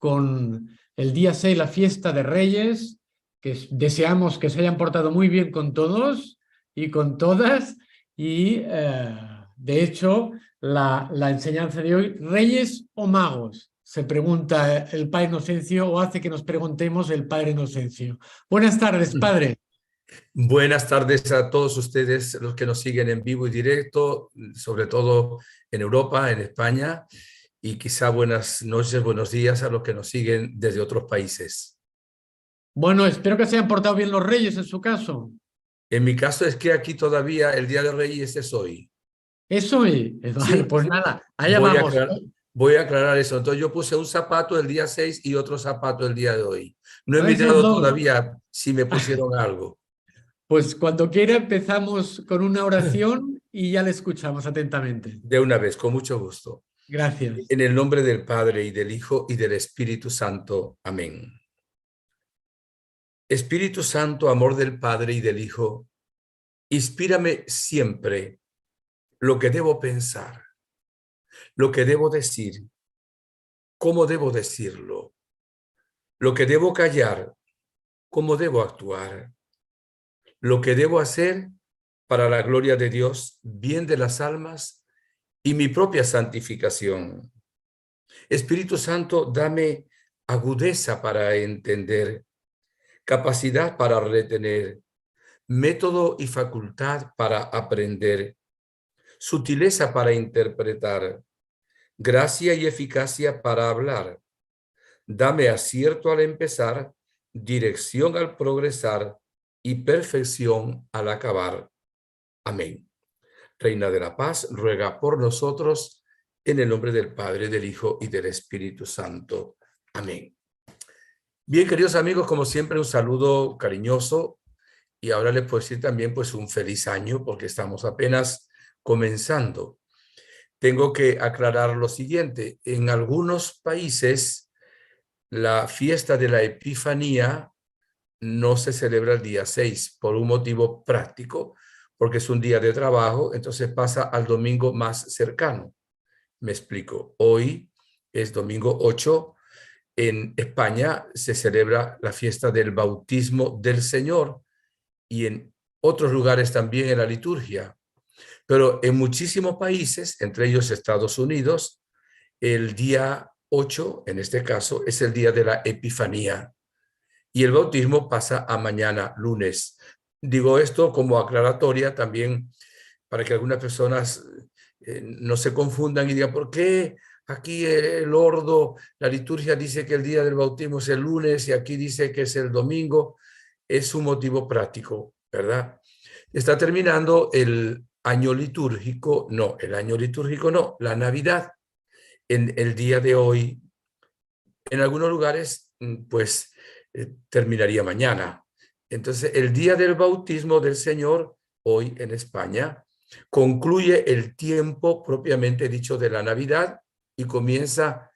con el día 6, la fiesta de Reyes, deseamos que se hayan portado muy bien con todos y con todas. Y de hecho, la enseñanza de hoy, ¿Reyes o magos? Se pregunta el Padre Inocencio, o hace que nos preguntemos el Padre Inocencio. Buenas tardes, Padre. Buenas tardes a todos ustedes, los que nos siguen en vivo y directo, sobre todo en Europa, en España, y quizá buenas noches, buenos días a los que nos siguen desde otros países. Bueno, espero que se hayan portado bien los Reyes en su caso. En mi caso es que aquí todavía el Día de Reyes es hoy. Eso es. Vale, Sí, pues nada, allá voy a vamos. aclarar, voy a aclarar eso. Entonces yo puse un zapato el día 6 y otro zapato el día de hoy. No he A veces mirado dos. todavía si me pusieron algo. Pues cuando quiera empezamos con una oración y ya le escuchamos atentamente. De una vez, con mucho gusto. Gracias. En el nombre del Padre y del Hijo y del Espíritu Santo. Amén. Espíritu Santo, amor del Padre y del Hijo, inspírame siempre lo que debo pensar, lo que debo decir, cómo debo decirlo, lo que debo callar, cómo debo actuar, lo que debo hacer para la gloria de Dios, bien de las almas y mi propia santificación. Espíritu Santo, dame agudeza para entender, capacidad para retener, método y facultad para aprender, sutileza para interpretar, gracia y eficacia para hablar. Dame acierto al empezar, dirección al progresar y perfección al acabar. Amén. Reina de la Paz, ruega por nosotros en el nombre del Padre, del Hijo y del Espíritu Santo. Amén. Bien, queridos amigos, como siempre, un saludo cariñoso y ahora les puedo decir también pues un feliz año porque estamos apenas comenzando. Tengo que aclarar lo siguiente. En algunos países, la fiesta de la Epifanía no se celebra el día 6 por un motivo práctico, porque es un día de trabajo, entonces pasa al domingo más cercano. Me explico. Hoy es domingo 8. En España se celebra la fiesta del bautismo del Señor y en otros lugares también en la liturgia. Pero en muchísimos países, entre ellos Estados Unidos, el día 8, en este caso, es el día de la Epifanía y el bautismo pasa a mañana, lunes. Digo esto como aclaratoria también para que algunas personas no se confundan y digan, ¿por qué aquí el ordo, la liturgia dice que el día del bautismo es el lunes y aquí dice que es el domingo? Es un motivo práctico, ¿verdad? Está terminando el año litúrgico, no, el año litúrgico no, la Navidad. En el día de hoy, en algunos lugares, pues terminaría mañana. Entonces, el día del bautismo del Señor, hoy en España, concluye el tiempo propiamente dicho de la Navidad y comienza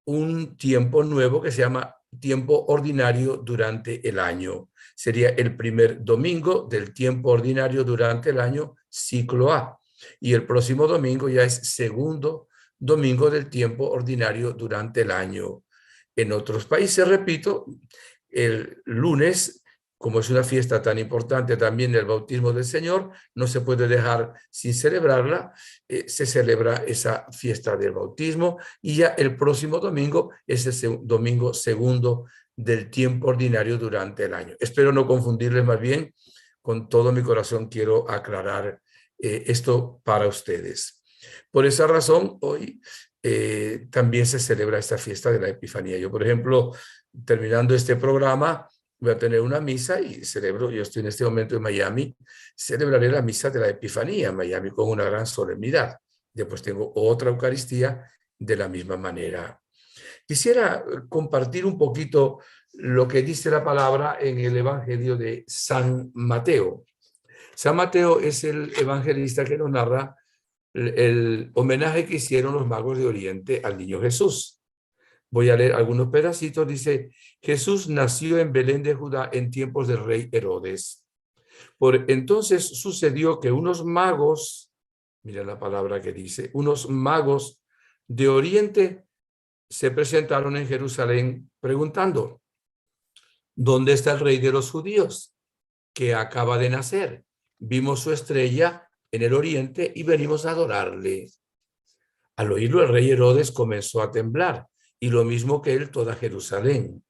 un tiempo nuevo que se llama tiempo ordinario durante el año. Sería el primer domingo del tiempo ordinario durante el año, ciclo A. Y el próximo domingo ya es segundo domingo del tiempo ordinario durante el año. En otros países, repito, el lunes, como es una fiesta tan importante también el bautismo del Señor, no se puede dejar sin celebrarla. Se celebra esa fiesta del bautismo y ya el próximo domingo es el domingo segundo del tiempo ordinario durante el año. Espero no confundirles, más bien, con todo mi corazón quiero aclarar esto para ustedes. Por esa razón, hoy también se celebra esta fiesta de la Epifanía. Yo, por ejemplo, terminando este programa, voy a tener una misa y celebro, yo estoy en este momento en Miami, celebraré la misa de la Epifanía en Miami con una gran solemnidad. Después tengo otra Eucaristía de la misma manera. Quisiera compartir un poquito lo que dice la palabra en el Evangelio de San Mateo. San Mateo es el evangelista que nos narra el homenaje que hicieron los magos de Oriente al niño Jesús. Voy a leer algunos pedacitos. Dice, Jesús nació en Belén de Judá en tiempos del rey Herodes. Por entonces sucedió que unos magos, mira la palabra que dice, unos magos de Oriente se presentaron en Jerusalén preguntando: ¿dónde está el rey de los judíos, que acaba de nacer? Vimos su estrella en el oriente y venimos a adorarle. Al oírlo, el rey Herodes comenzó a temblar, y lo mismo que él toda Jerusalén.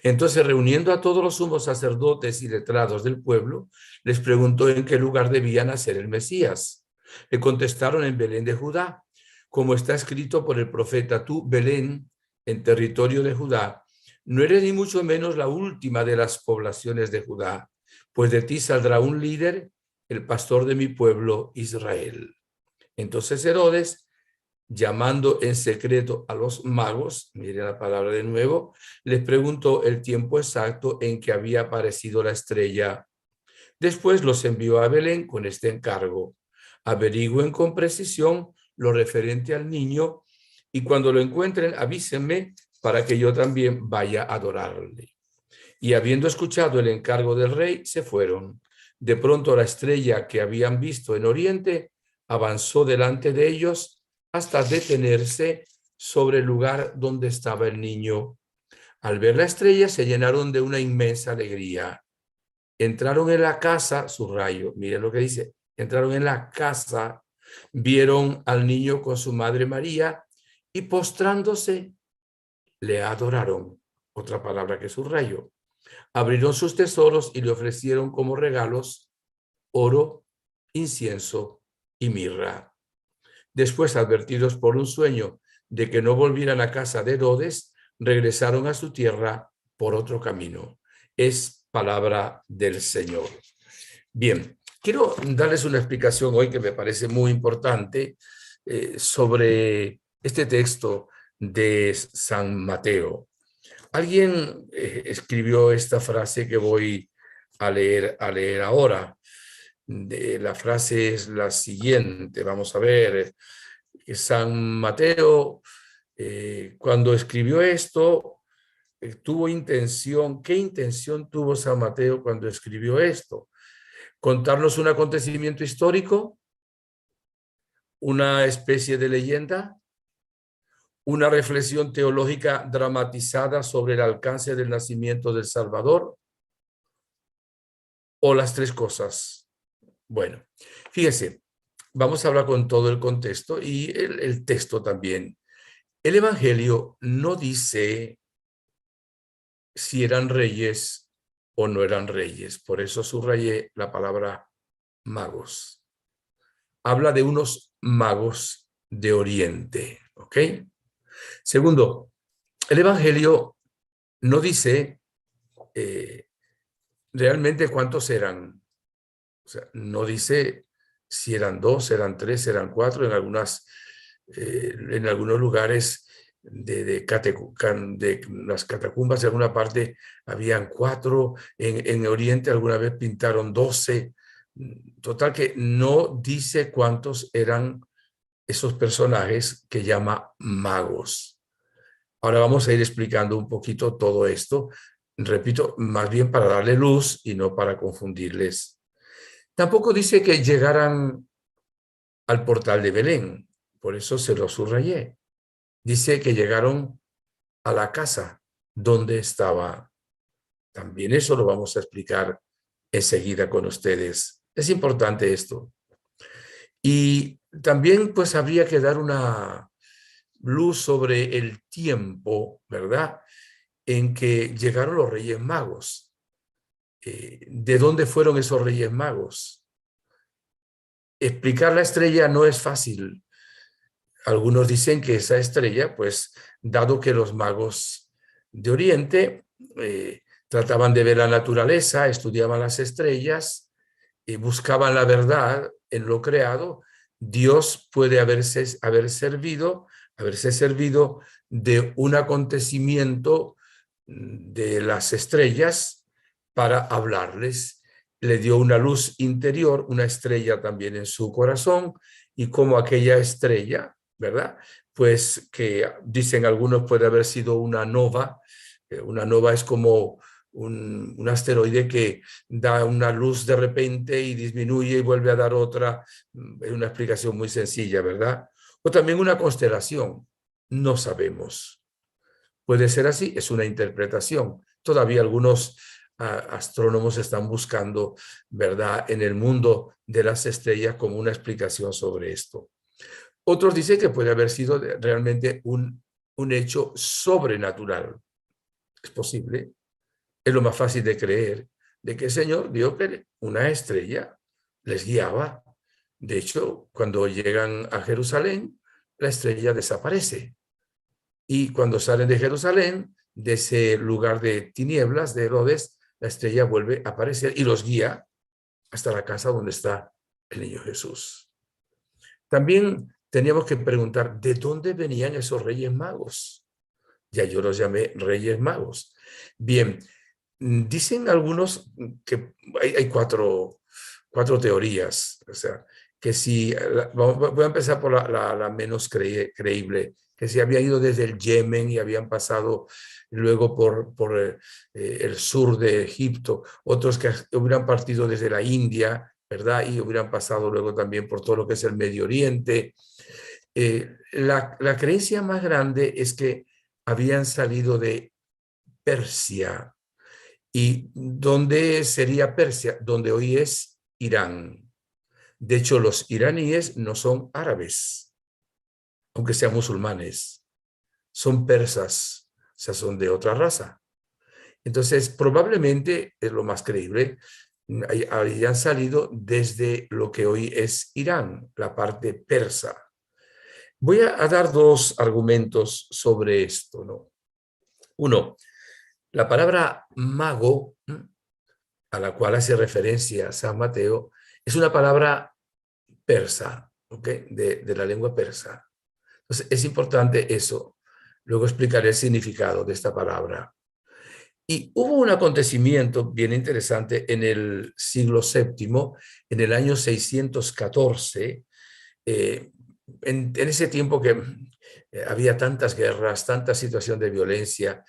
Entonces, reuniendo a todos los sumos sacerdotes y letrados del pueblo, les preguntó en qué lugar debía nacer el Mesías. Le contestaron: en Belén de Judá, como está escrito por el profeta: tú, Belén, en territorio de Judá, no eres ni mucho menos la última de las poblaciones de Judá, pues de ti saldrá un líder, el pastor de mi pueblo Israel. Entonces Herodes, llamando en secreto a los magos, mire la palabra de nuevo, les preguntó el tiempo exacto en que había aparecido la estrella. Después los envió a Belén con este encargo: averigüen con precisión lo referente al niño, y cuando lo encuentren avísenme para que yo también vaya a adorarle. Y habiendo escuchado el encargo del rey, se fueron. De pronto la estrella que habían visto en oriente avanzó delante de ellos hasta detenerse sobre el lugar donde estaba el niño. Al ver la estrella se llenaron de una inmensa alegría. Entraron en la casa, subrayo, miren lo que dice, entraron en la casa, vieron al niño con su madre María y postrándose le adoraron. Otra palabra que subrayo. Abrieron sus tesoros y le ofrecieron como regalos oro, incienso y mirra. Después, advertidos por un sueño de que no volvieran a casa de Herodes, regresaron a su tierra por otro camino. Es palabra del Señor. Bien, quiero darles una explicación hoy que me parece muy importante sobre este texto de San Mateo. Alguien escribió esta frase que voy a leer ahora. La frase es la siguiente, vamos a ver. San Mateo, cuando escribió esto, tuvo intención. ¿Qué intención tuvo San Mateo cuando escribió esto? ¿Contarnos un acontecimiento histórico? ¿Una especie de leyenda? ¿Una reflexión teológica dramatizada sobre el alcance del nacimiento del Salvador? ¿O las tres cosas? Bueno, fíjense, vamos a hablar con todo el contexto y el texto también. El Evangelio no dice si eran reyes o no eran reyes, por eso subrayé la palabra magos. Habla de unos magos de Oriente, ¿ok? Segundo, el Evangelio no dice realmente cuántos eran. O sea, no dice si eran 2, eran 3, eran 4. En algunos lugares de las catacumbas, en alguna parte habían 4. En Oriente alguna vez pintaron 12. Total que no dice cuántos eran esos personajes que llama magos. Ahora vamos a ir explicando un poquito todo esto. Repito, más bien para darle luz y no para confundirles. Tampoco dice que llegaran al portal de Belén, por eso se lo subrayé. Dice que llegaron a la casa donde estaba. También eso lo vamos a explicar enseguida con ustedes. Es importante esto. Y también pues habría que dar una luz sobre el tiempo, ¿verdad?, en que llegaron los Reyes Magos. ¿De dónde fueron esos Reyes Magos? Explicar la estrella no es fácil. Algunos dicen que esa estrella, pues, dado que los magos de Oriente trataban de ver la naturaleza, estudiaban las estrellas y buscaban la verdad en lo creado, Dios puede haberse servido de un acontecimiento de las estrellas para hablarles. Le dio una luz interior, una estrella también en su corazón, y como aquella estrella, ¿verdad?, pues que dicen algunos puede haber sido una nova. Una nova es como un asteroide que da una luz de repente y disminuye y vuelve a dar otra. Es una explicación muy sencilla, ¿verdad? O también una constelación, no sabemos. Puede ser así, es una interpretación. Todavía algunos astrónomos están buscando, ¿verdad?, en el mundo de las estrellas como una explicación sobre esto. Otros dicen que puede haber sido realmente un hecho sobrenatural. Es posible, es lo más fácil de creer, de que el Señor vio que una estrella les guiaba. De hecho, cuando llegan a Jerusalén, la estrella desaparece. Y cuando salen de Jerusalén, de ese lugar de tinieblas de Herodes, la estrella vuelve a aparecer y los guía hasta la casa donde está el niño Jesús. También teníamos que preguntar, ¿de dónde venían esos reyes magos? Ya yo los llamé reyes magos. Bien, dicen algunos que hay cuatro teorías, o sea, que si, voy a empezar por la menos creíble, que si había ido desde el Yemen y habían pasado luego por el sur de Egipto, otros que hubieran partido desde la India, ¿verdad? Y hubieran pasado luego también por todo lo que es el Medio Oriente. La creencia más grande es que habían salido de Persia. ¿Y dónde sería Persia? Donde hoy es Irán. De hecho, los iraníes no son árabes, aunque sean musulmanes. Son persas, o sea, son de otra raza. Entonces, probablemente, es lo más creíble, habían salido desde lo que hoy es Irán, la parte persa. Voy a dar dos argumentos sobre esto, ¿no? Uno, la palabra mago, a la cual hace referencia San Mateo, es una palabra persa, ¿ok? De la lengua persa. Entonces, es importante eso. Luego explicaré el significado de esta palabra. Y hubo un acontecimiento bien interesante en el siglo VII, en el año 614, en ese tiempo que había tantas guerras, tanta situación de violencia,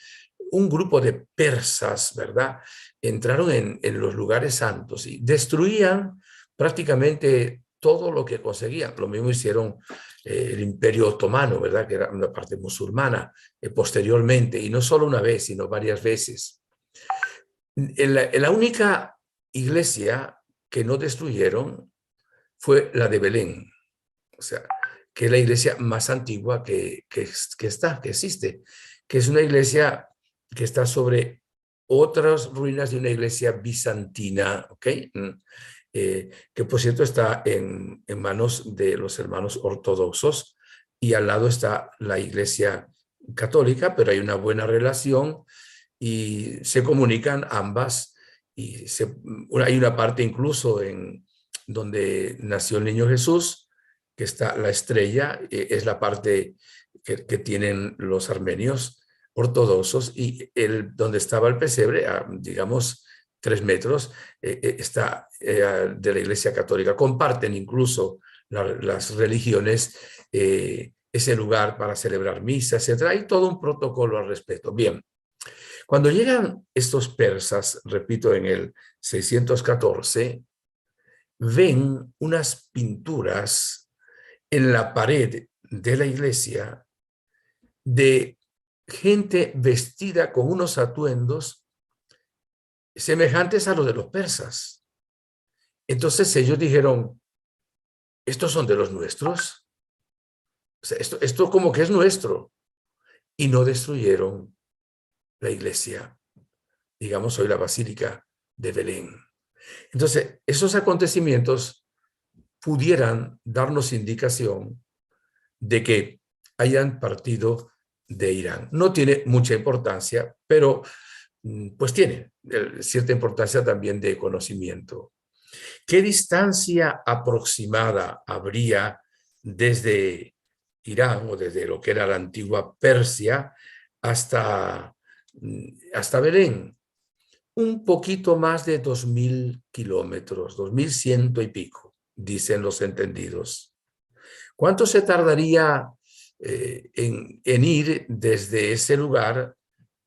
un grupo de persas, ¿verdad?, entraron en los lugares santos y destruían prácticamente todo lo que conseguían. Lo mismo hicieron el Imperio Otomano, ¿verdad?, que era una parte musulmana, posteriormente, y no solo una vez, sino varias veces. En la única iglesia que no destruyeron fue la de Belén, o sea, que es la iglesia más antigua que existe, que es una iglesia que está sobre otras ruinas de una iglesia bizantina, ¿ok? Que por cierto está en manos de los hermanos ortodoxos, y al lado está la iglesia católica, pero hay una buena relación y se comunican ambas, y hay una parte incluso en donde nació el niño Jesús, que está la estrella, es la parte que tienen los armenios ortodoxos, y donde estaba el pesebre, digamos 3 metros, está de la Iglesia Católica. Comparten incluso las religiones ese lugar para celebrar misas, etc. Hay todo un protocolo al respecto. Bien, cuando llegan estos persas, repito, en el 614, ven unas pinturas en la pared de la iglesia de gente vestida con unos atuendos semejantes a los de los persas. Entonces ellos dijeron, ¿estos son de los nuestros? O sea, esto como que es nuestro. Y no destruyeron la iglesia, digamos hoy la Basílica de Belén. Entonces, esos acontecimientos pudieran darnos indicación de que hayan partido de Irán. No tiene mucha importancia, pero pues tiene cierta importancia también de conocimiento. ¿Qué distancia aproximada habría desde Irán o desde lo que era la antigua Persia hasta Belén? Un poquito más de 2.000 kilómetros, 2.100 y pico, dicen los entendidos. ¿Cuánto se tardaría en ir desde ese lugar,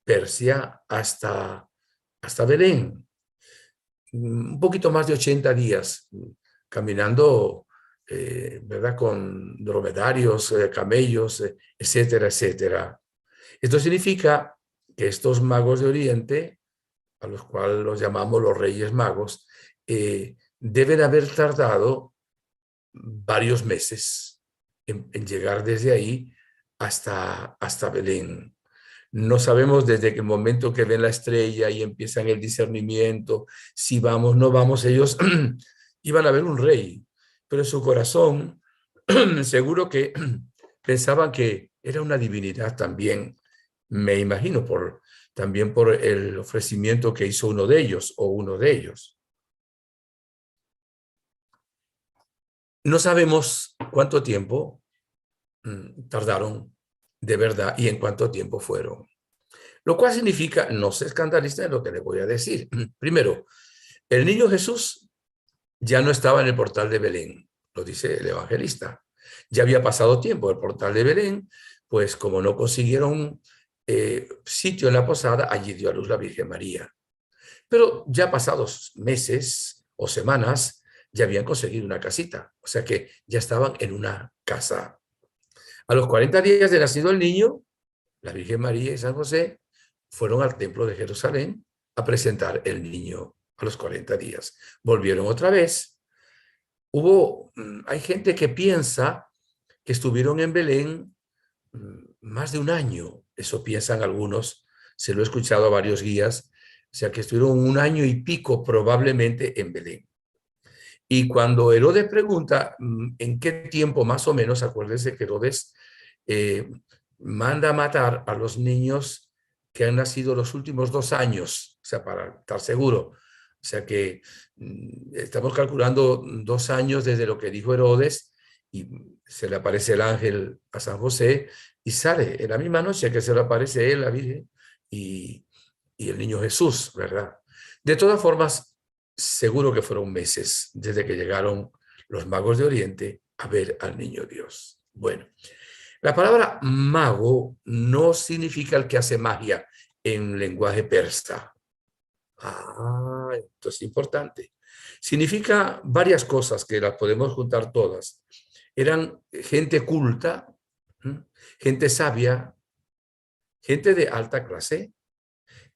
Persia, hasta Belén? Un poquito más de 80 días, caminando, ¿verdad?, con dromedarios, camellos, etcétera, etcétera. Esto significa que estos magos de Oriente, a los cuales los llamamos los Reyes Magos, deben haber tardado varios meses en llegar desde ahí hasta Belén. No sabemos desde el momento que ven la estrella y empiezan el discernimiento, si vamos, no vamos, ellos iban a ver un rey, pero en su corazón seguro que pensaban que era una divinidad también, me imagino, también por el ofrecimiento que hizo uno de ellos o uno de ellos. No sabemos cuánto tiempo tardaron de verdad y en cuánto tiempo fueron. Lo cual significa, no se escandaliza de lo que le voy a decir. Primero, el niño Jesús ya no estaba en el portal de Belén, lo dice el evangelista. Ya había pasado tiempo el portal de Belén, pues como no consiguieron sitio en la posada, allí dio a luz la Virgen María. Pero ya pasados meses o semanas, ya habían conseguido una casita, o sea que ya estaban en una casa. A los 40 días de nacido el niño, la Virgen María y San José fueron al templo de Jerusalén a presentar el niño a los 40 días. Volvieron otra vez. Hay gente que piensa que estuvieron en Belén más de un año. Eso piensan algunos. Se lo he escuchado a varios guías. O sea, que estuvieron un año y pico probablemente en Belén. Y cuando Herodes pregunta en qué tiempo más o menos, acuérdense que Herodes manda a matar a los niños que han nacido los últimos 2 años, o sea, para estar seguro. O sea que estamos calculando 2 años desde lo que dijo Herodes y se le aparece el ángel a San José y sale en la misma noche que se le aparece él, la Virgen, y el niño Jesús, ¿verdad? De todas formas, seguro que fueron meses desde que llegaron los magos de Oriente a ver al niño Dios. Bueno, la palabra mago no significa el que hace magia en lenguaje persa. Esto es importante. Significa varias cosas que las podemos juntar todas. Eran gente culta, gente sabia, gente de alta clase,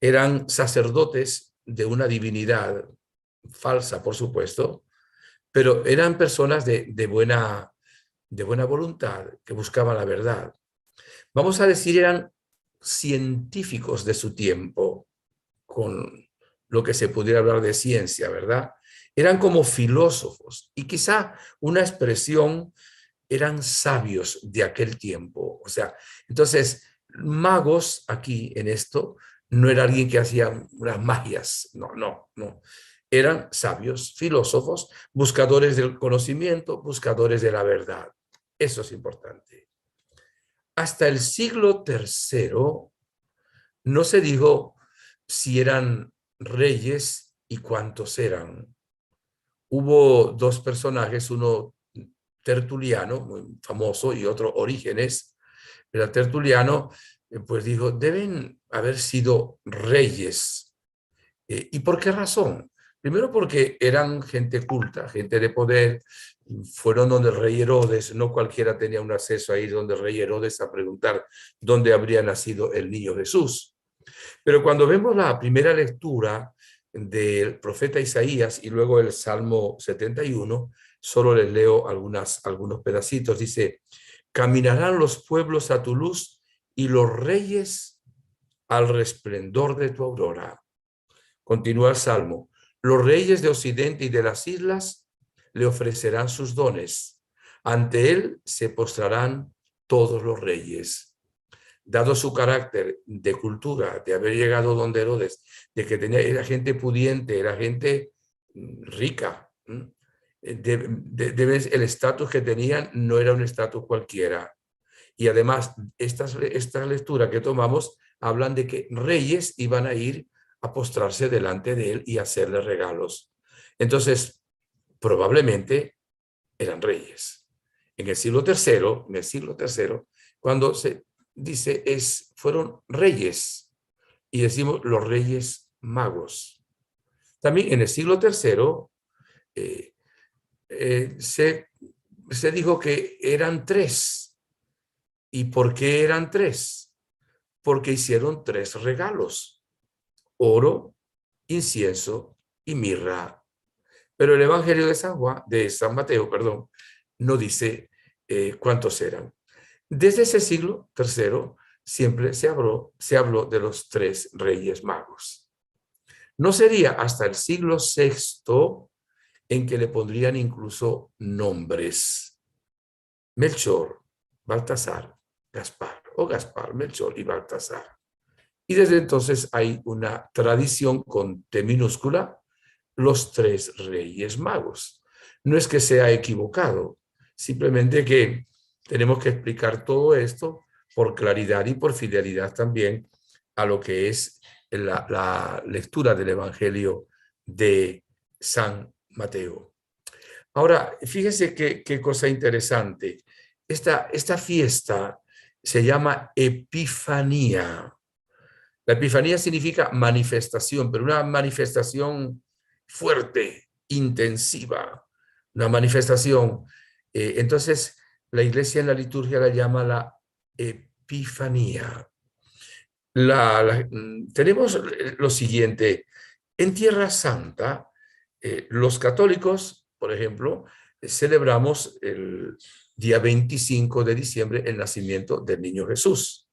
eran sacerdotes de una divinidad falsa, por supuesto, pero eran personas de buena voluntad, que buscaban la verdad. Vamos a decir, eran científicos de su tiempo, con lo que se pudiera hablar de ciencia, ¿verdad? Eran como filósofos y quizá una expresión, eran sabios de aquel tiempo. O sea, entonces, magos aquí en esto no era alguien que hacía unas magias, no. Eran sabios, filósofos, buscadores del conocimiento, buscadores de la verdad. Eso es importante. Hasta el siglo III no se dijo si eran reyes y cuántos eran. Hubo 2 personajes, uno Tertuliano, muy famoso, y otro Orígenes. Pero Tertuliano, pues dijo, deben haber sido reyes. ¿Y por qué razón? Primero porque eran gente culta, gente de poder, fueron donde el rey Herodes, no cualquiera tenía un acceso a ir donde el rey Herodes a preguntar dónde habría nacido el niño Jesús. Pero cuando vemos la primera lectura del profeta Isaías y luego el Salmo 71, solo les leo algunos pedacitos. Dice, caminarán los pueblos a tu luz y los reyes al resplendor de tu aurora. Continúa el Salmo. Los reyes de Occidente y de las islas le ofrecerán sus dones. Ante él se postrarán todos los reyes. Dado su carácter de cultura, de haber llegado donde Herodes, de que era gente pudiente, era gente rica, el estatus que tenían no era un estatus cualquiera. Y además, esta lectura que tomamos hablan de que reyes iban a ir a postrarse delante de él y hacerle regalos. Entonces, probablemente eran reyes. En el siglo III, cuando se dice fueron reyes, y decimos los reyes magos. También en el siglo III se dijo que eran 3. ¿Y por qué eran 3? porque hicieron 3 regalos: oro, incienso y mirra. Pero el Evangelio de San Mateo, perdón, no dice cuántos eran. Desde ese siglo III siempre se habló de los 3 reyes magos. No sería hasta el siglo VI en que le pondrían incluso nombres: Melchor, Baltasar, Gaspar, o Gaspar, Melchor y Baltasar. Y desde entonces hay una tradición con T minúscula, los 3 reyes magos. No es que sea equivocado, simplemente que tenemos que explicar todo esto por claridad y por fidelidad también a lo que es la lectura del Evangelio de San Mateo. Ahora, fíjese qué cosa interesante. Esta fiesta se llama Epifanía. La Epifanía significa manifestación, pero una manifestación fuerte, intensiva, una manifestación. Entonces, la iglesia en la liturgia la llama la Epifanía. Tenemos lo siguiente: en Tierra Santa, los católicos, por ejemplo, celebramos el día 25 de diciembre el nacimiento del niño Jesús.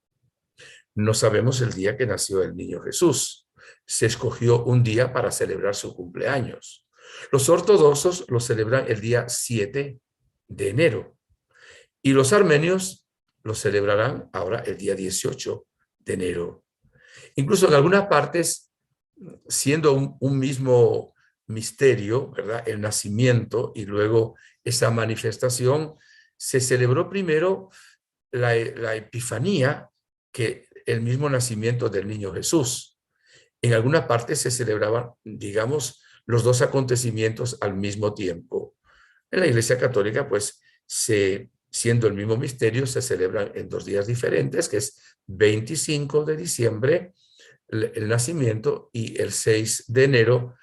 No sabemos el día que nació el niño Jesús. Se escogió un día para celebrar su cumpleaños. Los ortodoxos lo celebran el día 7 de enero y los armenios lo celebrarán ahora el día 18 de enero. Incluso en algunas partes, siendo un mismo misterio, ¿verdad? El nacimiento y luego esa manifestación, se celebró primero la Epifanía que el mismo nacimiento del niño Jesús. En algunas partes se celebraban, digamos, los 2 acontecimientos al mismo tiempo. En la Iglesia Católica, pues, siendo el mismo misterio, se celebran en 2 días diferentes, que es 25 de diciembre, el nacimiento, y el 6 de enero,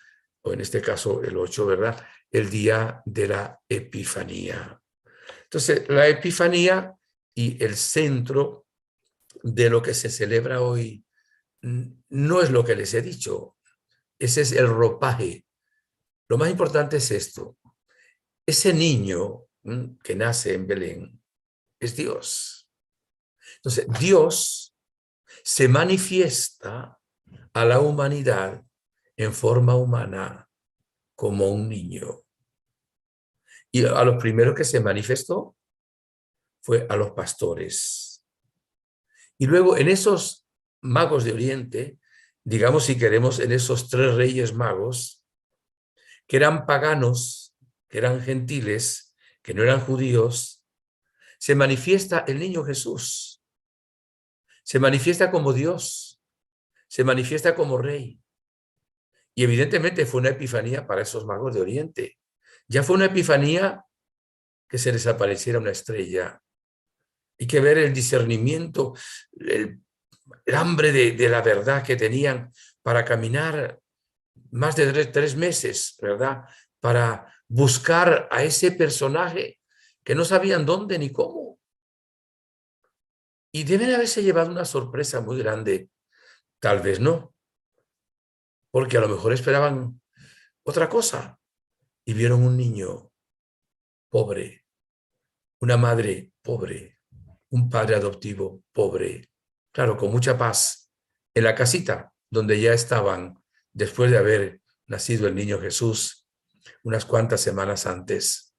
o en este caso el 8, ¿verdad? El día de la Epifanía. Entonces, la Epifanía y el centro de lo que se celebra hoy no es lo que les he dicho. Ese es el ropaje. Lo más importante es esto: ese niño que nace en Belén es Dios. Entonces, Dios se manifiesta a la humanidad en forma humana como un niño. Y a los primeros que se manifestó fue a los pastores. Y luego en esos magos de Oriente, digamos, si queremos, en esos 3 reyes magos, que eran paganos, que eran gentiles, que no eran judíos, se manifiesta el niño Jesús. Se manifiesta como Dios, se manifiesta como rey. Y evidentemente fue una epifanía para esos magos de Oriente. Ya fue una epifanía que se les apareciera una estrella. Hay que ver el discernimiento, el hambre de la verdad que tenían para caminar más de 3 meses, ¿verdad? Para buscar a ese personaje que no sabían dónde ni cómo. Y deben haberse llevado una sorpresa muy grande. Tal vez no, porque a lo mejor esperaban otra cosa y vieron un niño pobre, una madre pobre, un padre adoptivo pobre, claro, con mucha paz, en la casita donde ya estaban después de haber nacido el niño Jesús unas cuantas semanas antes.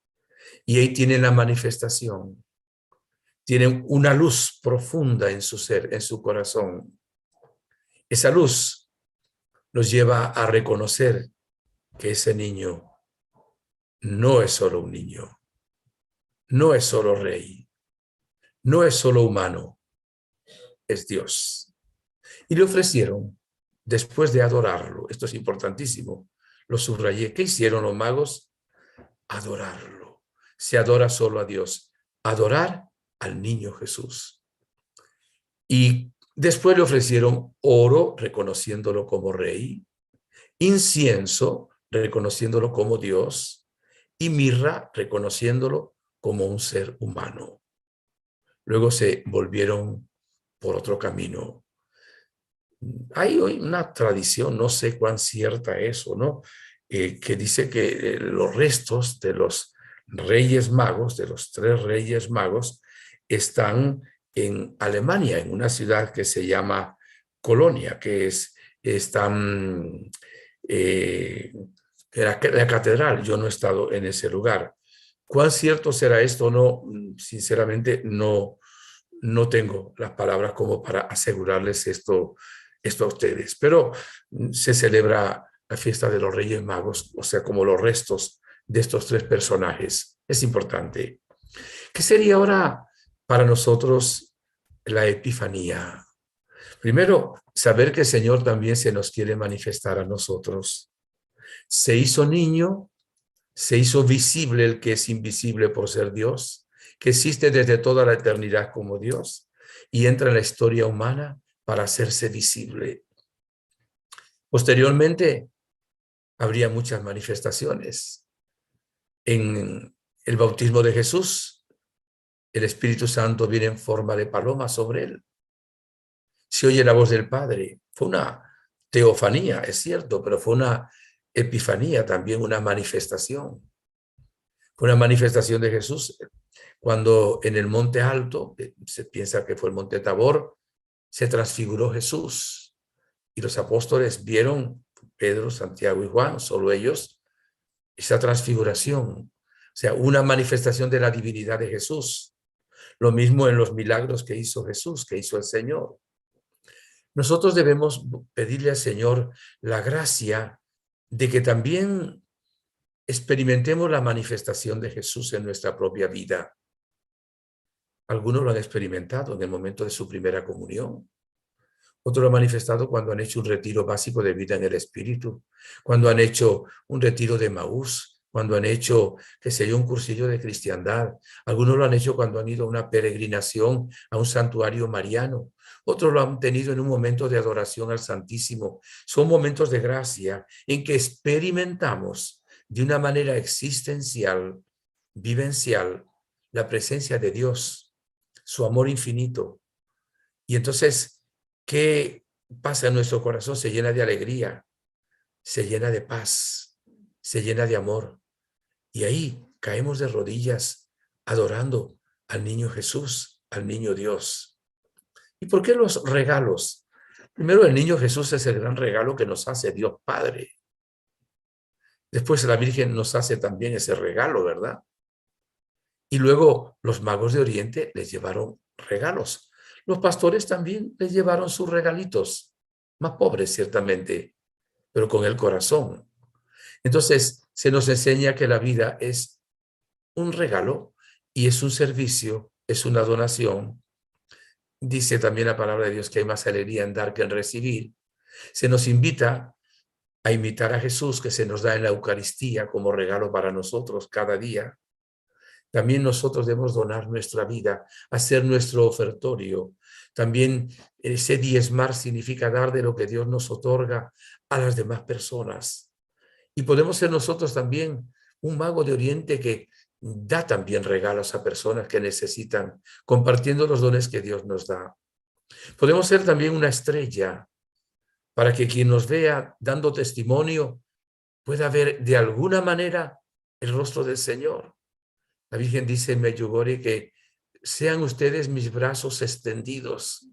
Y ahí tienen la manifestación, tienen una luz profunda en su ser, en su corazón. Esa luz los lleva a reconocer que ese niño no es solo un niño, no es solo rey, no es solo humano, es Dios. Y le ofrecieron, después de adorarlo, esto es importantísimo, lo subrayé, ¿qué hicieron los magos? Adorarlo. Se adora solo a Dios, adorar al niño Jesús. Y después le ofrecieron oro, reconociéndolo como rey, incienso, reconociéndolo como Dios, y mirra, reconociéndolo como un ser humano. Luego se volvieron por otro camino. Hay hoy una tradición, no sé cuán cierta es o no, que dice que los restos de los reyes magos, de los 3 reyes magos, están en Alemania, en una ciudad que se llama Colonia, están la catedral. Yo no he estado en ese lugar. ¿Cuán cierto será esto o no? Sinceramente, no tengo las palabras como para asegurarles esto a ustedes, pero se celebra la fiesta de los Reyes Magos, o sea, como los restos de estos 3 personajes. Es importante. ¿Qué sería ahora para nosotros la Epifanía? Primero, saber que el Señor también se nos quiere manifestar a nosotros. Se hizo niño, se hizo visible el que es invisible por ser Dios, que existe desde toda la eternidad como Dios y entra en la historia humana para hacerse visible. Posteriormente, habría muchas manifestaciones. En el bautismo de Jesús, el Espíritu Santo viene en forma de paloma sobre él. Se oye la voz del Padre. Fue una teofanía, es cierto, pero fue una epifanía, también una manifestación. Fue una manifestación de Jesús cuando en el monte alto, se piensa que fue el monte Tabor, se transfiguró Jesús y los apóstoles vieron, Pedro, Santiago y Juan, solo ellos, esa transfiguración, o sea, una manifestación de la divinidad de Jesús. Lo mismo en los milagros que hizo Jesús, que hizo el Señor. Nosotros debemos pedirle al Señor la gracia de que también experimentemos la manifestación de Jesús en nuestra propia vida. Algunos lo han experimentado en el momento de su primera comunión. Otros lo han manifestado cuando han hecho un retiro básico de vida en el Espíritu, cuando han hecho un retiro de Maús, cuando han hecho, qué sé yo, un cursillo de cristiandad. Algunos lo han hecho cuando han ido a una peregrinación a un santuario mariano. Otros lo han tenido en un momento de adoración al Santísimo. Son momentos de gracia en que experimentamos de una manera existencial, vivencial, la presencia de Dios, su amor infinito. Y entonces, ¿qué pasa en nuestro corazón? Se llena de alegría, se llena de paz, se llena de amor. Y ahí caemos de rodillas adorando al niño Jesús, al niño Dios. ¿Y por qué los regalos? Primero, el niño Jesús es el gran regalo que nos hace Dios Padre. Después la Virgen nos hace también ese regalo, ¿verdad? Y luego los magos de Oriente les llevaron regalos. Los pastores también les llevaron sus regalitos, más pobres ciertamente, pero con el corazón. Entonces se nos enseña que la vida es un regalo y es un servicio, es una donación. Dice también la palabra de Dios que hay más alegría en dar que en recibir. Se nos invita a imitar a Jesús, que se nos da en la Eucaristía como regalo para nosotros cada día. También nosotros debemos donar nuestra vida, hacer nuestro ofertorio. También ese diezmar significa dar de lo que Dios nos otorga a las demás personas. Y podemos ser nosotros también un mago de Oriente que da también regalos a personas que necesitan, compartiendo los dones que Dios nos da. Podemos ser también una estrella para que quien nos vea dando testimonio pueda ver de alguna manera el rostro del Señor. La Virgen dice en Medjugorje que sean ustedes mis brazos extendidos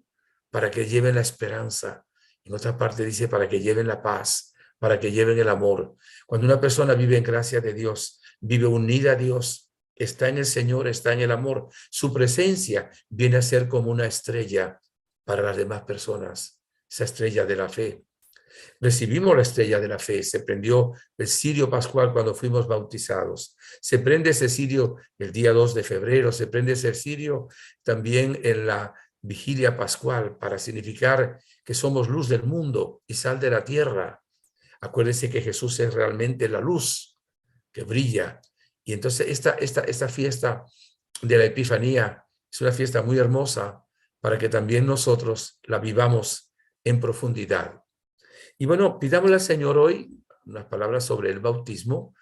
para que lleven la esperanza. En otra parte dice para que lleven la paz, para que lleven el amor. Cuando una persona vive en gracia de Dios, vive unida a Dios, está en el Señor, está en el amor, su presencia viene a ser como una estrella para las demás personas, esa estrella de la fe. Recibimos la estrella de la fe, se prendió el cirio pascual cuando fuimos bautizados. Se prende ese cirio el día 2 de febrero, se prende ese cirio también en la vigilia pascual para significar que somos luz del mundo y sal de la tierra. Acuérdense que Jesús es realmente la luz que brilla. Y entonces esta fiesta de la Epifanía es una fiesta muy hermosa para que también nosotros la vivamos en profundidad. Y bueno, pidámosle al Señor hoy unas palabras sobre el bautismo,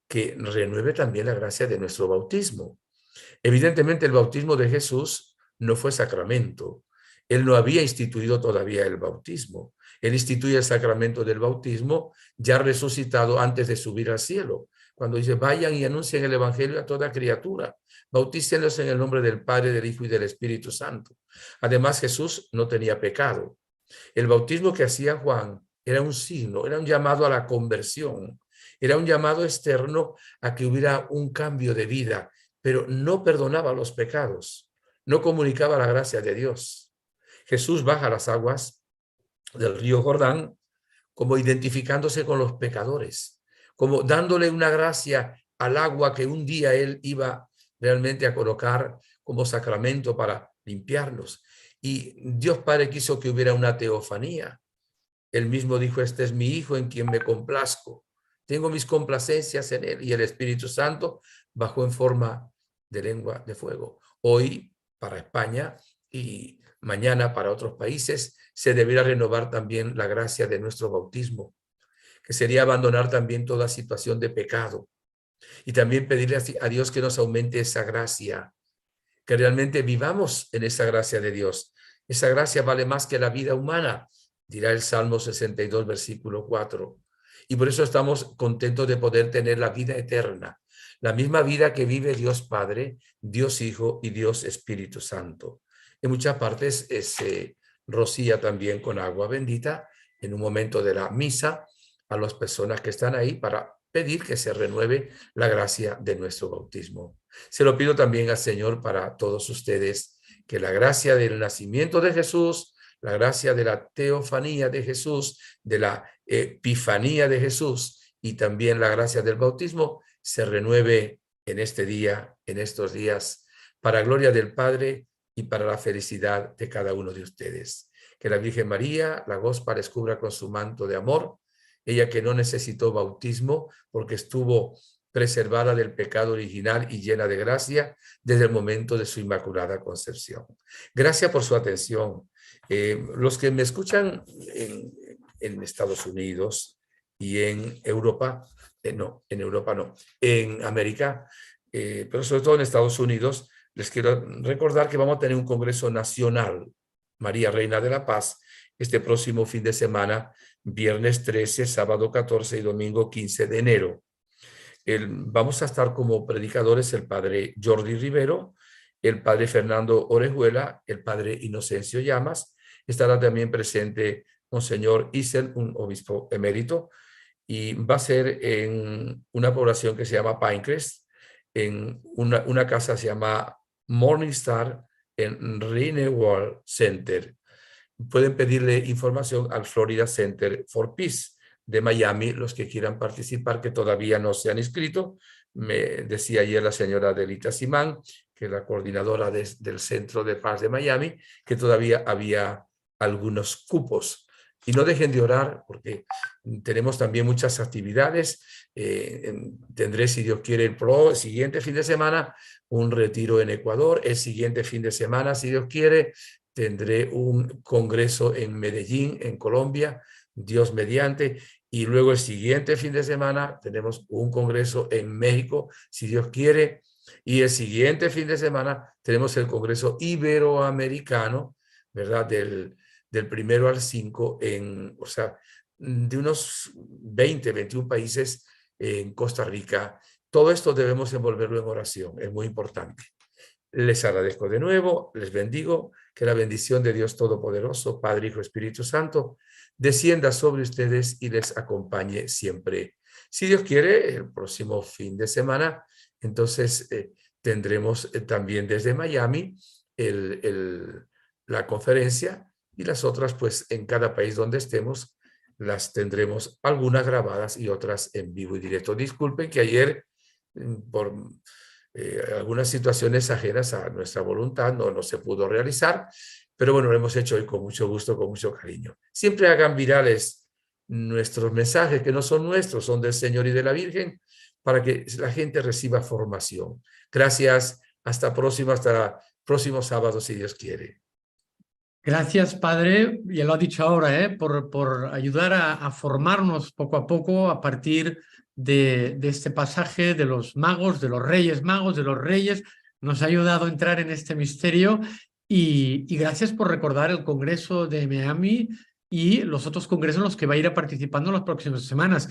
que renueve también la gracia de nuestro bautismo. Evidentemente el bautismo de Jesús no fue sacramento. Él no había instituido todavía el bautismo. Él instituye el sacramento del bautismo ya resucitado antes de subir al cielo. Cuando dice, vayan y anuncien el evangelio a toda criatura, bautícenlos en el nombre del Padre, del Hijo y del Espíritu Santo. Además, Jesús no tenía pecado. El bautismo que hacía Juan era un signo, era un llamado a la conversión, era un llamado externo a que hubiera un cambio de vida, pero no perdonaba los pecados, no comunicaba la gracia de Dios. Jesús baja las aguas del río Jordán como identificándose con los pecadores, como dándole una gracia al agua que un día él iba realmente a colocar como sacramento para limpiarnos. Y Dios Padre quiso que hubiera una teofanía. Él mismo dijo, este es mi Hijo en quien me complazco. Tengo mis complacencias en él. Y el Espíritu Santo bajó en forma de lengua de fuego. Hoy, para España y mañana para otros países, se deberá renovar también la gracia de nuestro bautismo, que sería abandonar también toda situación de pecado. Y también pedirle a Dios que nos aumente esa gracia, que realmente vivamos en esa gracia de Dios. Esa gracia vale más que la vida humana, dirá el Salmo 62, versículo 4. Y por eso estamos contentos de poder tener la vida eterna, la misma vida que vive Dios Padre, Dios Hijo y Dios Espíritu Santo. En muchas partes se rocía también con agua bendita en un momento de la misa a las personas que están ahí para pedir que se renueve la gracia de nuestro bautismo. Se lo pido también al Señor para todos ustedes, que la gracia del nacimiento de Jesús, la gracia de la teofanía de Jesús, de la epifanía de Jesús y también la gracia del bautismo se renueve en este día, en estos días, para gloria del Padre y para la felicidad de cada uno de ustedes. Que la Virgen María, la Gospa, les cubra con su manto de amor, ella que no necesitó bautismo porque estuvo preservada del pecado original y llena de gracia desde el momento de su Inmaculada Concepción. Gracias por su atención. Los que me escuchan en Estados Unidos y en Europa, en América, pero sobre todo en Estados Unidos, les quiero recordar que vamos a tener un congreso nacional, María Reina de la Paz, este próximo fin de semana, viernes 13, sábado 14 y domingo 15 de enero. Vamos a estar como predicadores el padre Jordi Rivero, el padre Fernando Orejuela, el padre Inocencio Llamas. Estará también presente Monseñor Isel, un obispo emérito, y va a ser en una población que se llama Pinecrest, en una casa que se llama Morningstar en Rinewall Center. Pueden pedirle información al Florida Center for Peace de Miami, los que quieran participar, que todavía no se han inscrito. Me decía ayer la señora Delita Simán, que es la coordinadora del Centro de Paz de Miami, que todavía había algunos cupos. Y no dejen de orar, porque tenemos también muchas actividades. Tendré, si Dios quiere, el siguiente fin de semana, un retiro en Ecuador. El siguiente fin de semana, si Dios quiere, tendré un congreso en Medellín, en Colombia, Dios mediante, y luego el siguiente fin de semana tenemos un congreso en México, si Dios quiere, y el siguiente fin de semana tenemos el congreso iberoamericano, ¿verdad? Del 1 al 5, o sea, de unos 20, 21 países en Costa Rica. Todo esto debemos envolverlo en oración, es muy importante. Les agradezco de nuevo, les bendigo, que la bendición de Dios Todopoderoso, Padre, Hijo, Espíritu Santo, descienda sobre ustedes y les acompañe siempre. Si Dios quiere, el próximo fin de semana, entonces tendremos también desde Miami la conferencia y las otras, pues en cada país donde estemos, las tendremos algunas grabadas y otras en vivo y directo. Disculpen que ayer, por algunas situaciones ajenas a nuestra voluntad no se pudo realizar, pero bueno, lo hemos hecho hoy con mucho gusto, con mucho cariño. Siempre hagan virales nuestros mensajes, que no son nuestros, son del Señor y de la Virgen, para que la gente reciba formación. Gracias, hasta próximo sábado, si Dios quiere. Gracias, Padre, ya lo ha dicho ahora, por ayudar a formarnos poco a poco a partir de este pasaje de los magos, de los reyes magos, de los reyes. Nos ha ayudado a entrar en este misterio y gracias por recordar el Congreso de Miami, y los otros congresos en los que va a ir participando en las próximas semanas.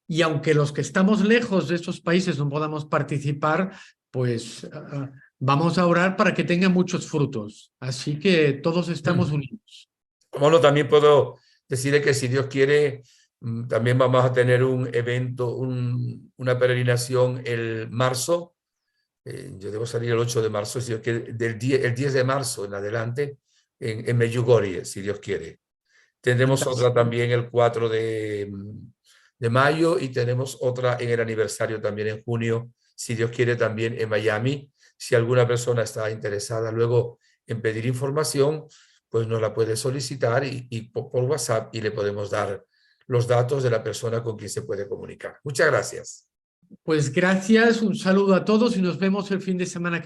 Y aunque los que estamos lejos de estos países no podamos participar, pues vamos a orar para que tenga muchos frutos. Así que todos estamos unidos. Bueno, también puedo decirle que si Dios quiere, también vamos a tener un evento, una peregrinación el marzo. Yo debo salir el 8 de marzo, si Dios quiere, el 10 de marzo en adelante, en Medjugorje, si Dios quiere. Tendremos otra también el 4 de mayo y tenemos otra en el aniversario también en junio, si Dios quiere, también en Miami. Si alguna persona está interesada luego en pedir información, pues nos la puede solicitar y por WhatsApp y le podemos dar los datos de la persona con quien se puede comunicar. Muchas gracias. Pues gracias, un saludo a todos y nos vemos el fin de semana.